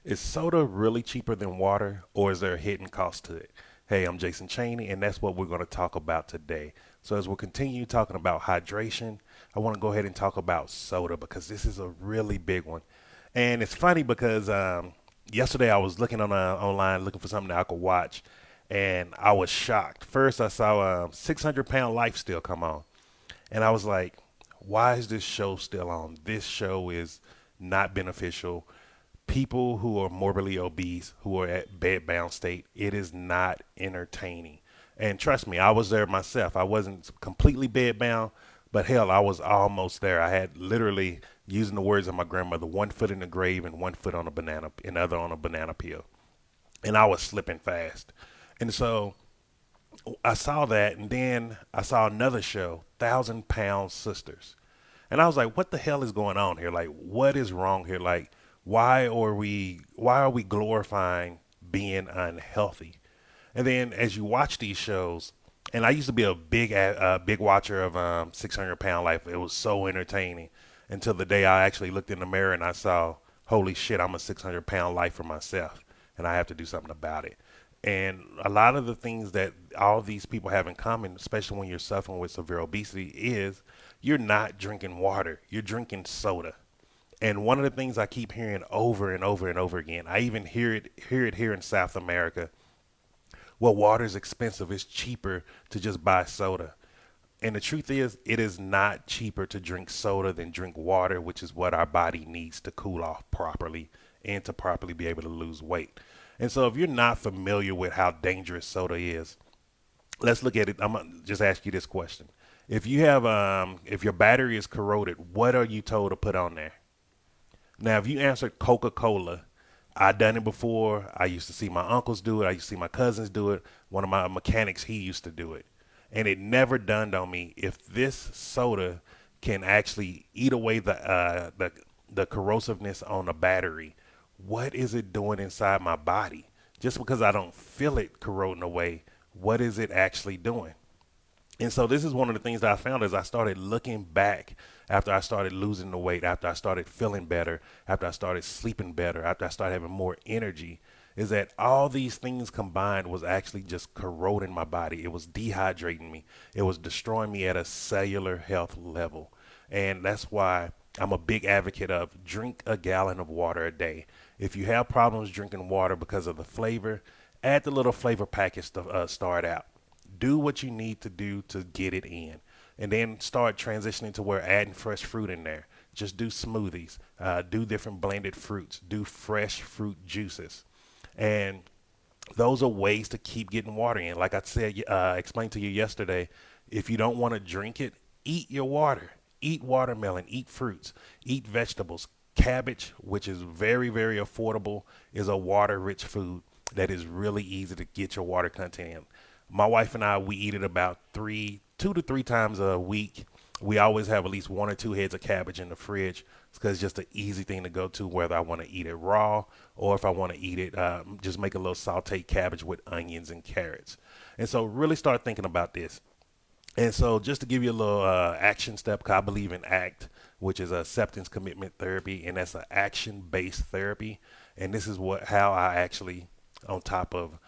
Is soda really cheaper than water, or is there a hidden cost to it? Hey, I'm Jason Chaney, and that's what we're going to talk about today. So, as we continue talking about hydration, I want to go ahead and talk about soda because this is a really big one. And it's funny because yesterday I was looking online looking for something that I could watch, and I was shocked. First, I saw 600 Pound Life still come on, and I was like, why is this show still on? This show is not beneficial. People who are morbidly obese, who are at bed-bound state, it is not entertaining. And trust me, I was there myself. I wasn't completely bed-bound, but hell, I was almost there. I had literally, using the words of my grandmother, one foot in the grave and one foot on a banana, and other on a banana peel. And I was slipping fast. And so I saw that, and then I saw another show, 1,000 Pound Sisters. And I was like, what the hell is going on here? Like, what is wrong here? Like, why are we glorifying being unhealthy? And then as you watch these shows, and I used to be a big watcher of 600 Pound Life. It was so entertaining until the day I actually looked in the mirror and I saw, holy shit, I'm a 600 pound life for myself, and I have to do something about it. And a lot of the things that all these people have in common, especially when you're suffering with severe obesity, is you're not drinking water. You're drinking soda. And one of the things I keep hearing over and over and over again, I even hear it here in South America. Well, water is expensive. It's cheaper to just buy soda. And the truth is, it is not cheaper to drink soda than drink water, which is what our body needs to cool off properly and to properly be able to lose weight. And so, if you're not familiar with how dangerous soda is, let's look at it. I'm gonna just ask you this question: if your battery is corroded, what are you told to put on there? Now, if you answered Coca Cola, I done it before. I used to see my uncles do it. I used to see my cousins do it. One of my mechanics, he used to do it. And it never dawned on me if this soda can actually eat away the corrosiveness on the battery. What is it doing inside my body? Just because I don't feel it corroding away, what is it actually doing? And so this is one of the things that I found as I started looking back after I started losing the weight, after I started feeling better, after I started sleeping better, after I started having more energy, is that all these things combined was actually just corroding my body. It was dehydrating me. It was destroying me at a cellular health level. And that's why I'm a big advocate of drink a gallon of water a day. If you have problems drinking water because of the flavor, add the little flavor packets to start out. Do what you need to do to get it in, and then start transitioning to where adding fresh fruit in there. Just do smoothies, do different blended fruits, do fresh fruit juices, and those are ways to keep getting water in. Like I said, explained to you yesterday, if you don't want to drink it, eat your water. Eat watermelon, eat fruits, eat vegetables. Cabbage, which is very, very affordable, is a water rich food that is really easy to get your water content in. My wife and I, we eat it about 2 to 3 times a week. We always have at least 1 or 2 heads of cabbage in the fridge because it's just an easy thing to go to, whether I want to eat it raw or if I want to eat it, just make a little sauteed cabbage with onions and carrots. And so really start thinking about this. And so, just to give you a little action step, 'cause I believe in ACT, which is acceptance commitment therapy, and that's an action-based therapy. And this is how I actually, on top of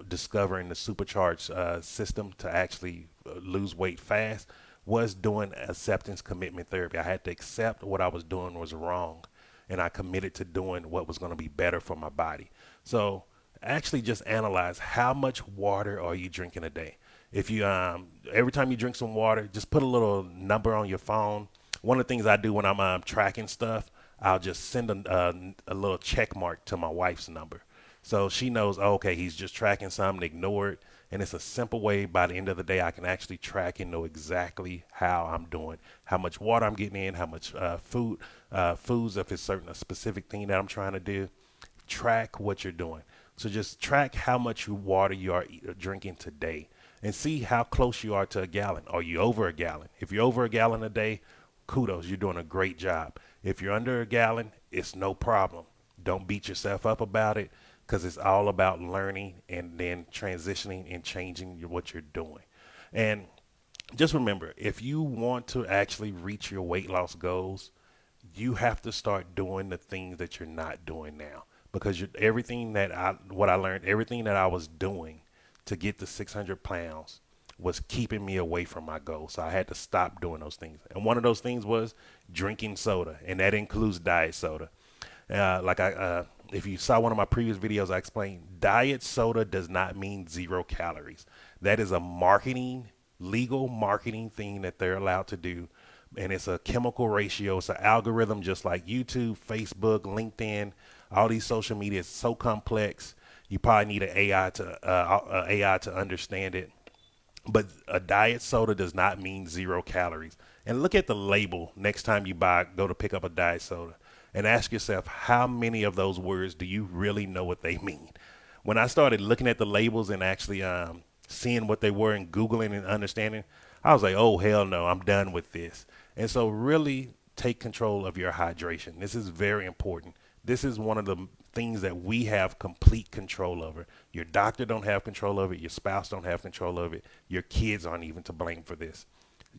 discovering the supercharged system to actually lose weight fast, was doing acceptance commitment therapy. I had to accept what I was doing was wrong, and I committed to doing what was going to be better for my body. So, actually, just analyze how much water are you drinking a day. If you every time you drink some water, just put a little number on your phone. One of the things I do when I'm tracking stuff, I'll just send a little check mark to my wife's number, so she knows, oh, okay, he's just tracking something, ignore it. And it's a simple way by the end of the day I can actually track and know exactly how I'm doing, how much water I'm getting in, how much foods, if it's a specific thing that I'm trying to do. Track what you're doing. So just track how much water you are drinking today and see how close you are to a gallon. Are you over a gallon? If you're over a gallon a day, kudos, you're doing a great job. If you're under a gallon, it's no problem. Don't beat yourself up about it because it's all about learning and then transitioning and changing what you're doing. And just remember, if you want to actually reach your weight loss goals, you have to start doing the things that you're not doing now. because everything that what I learned, everything that I was doing to get to 600 pounds was keeping me away from my goal. So I had to stop doing those things. And one of those things was drinking soda, and that includes diet soda. If you saw one of my previous videos, I explained diet soda does not mean 0 calories. That is a legal marketing thing that they're allowed to do. And it's a chemical ratio. It's an algorithm just like YouTube, Facebook, LinkedIn, all these social media. It's so complex. You probably need an AI to understand it. But a diet soda does not mean 0 calories. And look at the label next time you go to pick up a diet soda, and ask yourself, how many of those words do you really know what they mean? When I started looking at the labels and actually seeing what they were and Googling and understanding, I was like, oh, hell no, I'm done with this. And so really take control of your hydration. This is very important. This is one of the things that we have complete control over. Your doctor don't have control over it. Your spouse don't have control over it. Your kids aren't even to blame for this.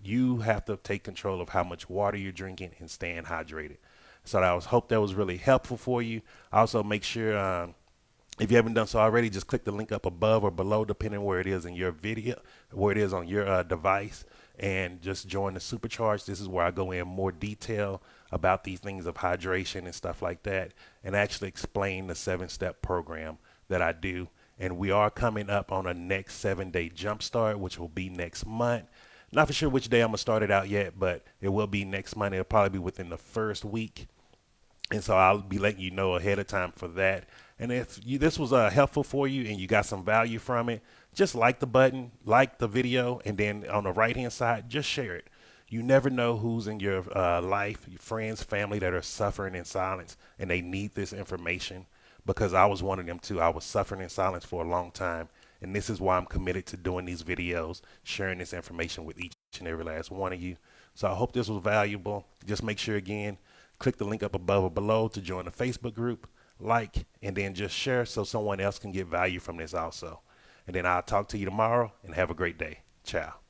You have to take control of how much water you're drinking and staying hydrated. So hope that was really helpful for you. Also, make sure if you haven't done so already, just click the link up above or below, depending where it is in your video, where it is on your device, and just join the Supercharge. This is where I go in more detail about these things of hydration and stuff like that, and actually explain the 7-step program that I do. And we are coming up on a next 7-day jumpstart, which will be next month. Not for sure which day I'm gonna start it out yet, but it will be next month. It'll probably be within the first week. And so I'll be letting you know ahead of time for that. And if this was helpful for you and you got some value from it, just like the button, like the video, and then on the right hand side, just share it. You never know who's in your life, your friends, family that are suffering in silence, and they need this information, because I was one of them too. I was suffering in silence for a long time. And this is why I'm committed to doing these videos, sharing this information with each and every last one of you. So I hope this was valuable. Just make sure, again, click the link up above or below to join the Facebook group, like, and then just share so someone else can get value from this also. And then I'll talk to you tomorrow, and have a great day. Ciao.